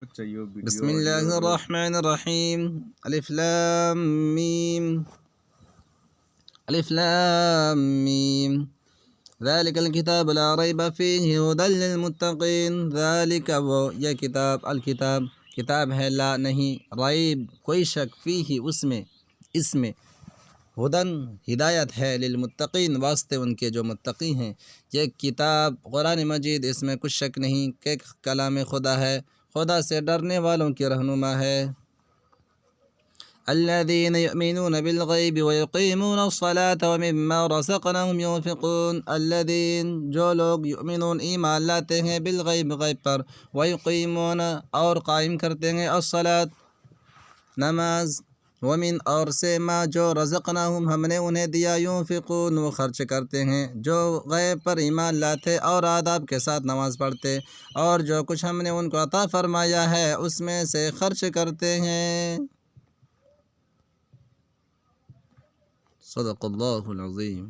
بسم اللہ الرحمن الرحیم الف لام میم الف لام میم ذالک الکتاب لا ریب فیہ ھدی للمتقین ذالک وہ یہ کتاب الکتاب کتاب ہے لا نہیں ریب کوئی شک فیہ اس میں ہدن ہدایت ہے للمتقین واسطے ان کے جو متقی ہیں۔ یہ کتاب قرآن مجید اس میں کچھ شک نہیں کہ کلام خدا ہے، خدا سے ڈرنے والوں کی رہنما ہے۔ الذین یؤمنون بالغیب ویقیمون الصلاة ومما رزقناہم ينفقون الذین جو لوگ یؤمنون ایمان لاتے ہیں بالغیب غیب پر، ویقیمون اور قائم کرتے ہیں الصلاة نماز، ومن اور سے ما جو رزقناہم ہم نے انہیں دیا ينفقون وہ خرچ کرتے ہیں، جو غیب پر ایمان لاتے اور آداب کے ساتھ نماز پڑھتے اور جو کچھ ہم نے ان کو عطا فرمایا ہے اس میں سے خرچ کرتے ہیں۔ صدق اللہ العظیم۔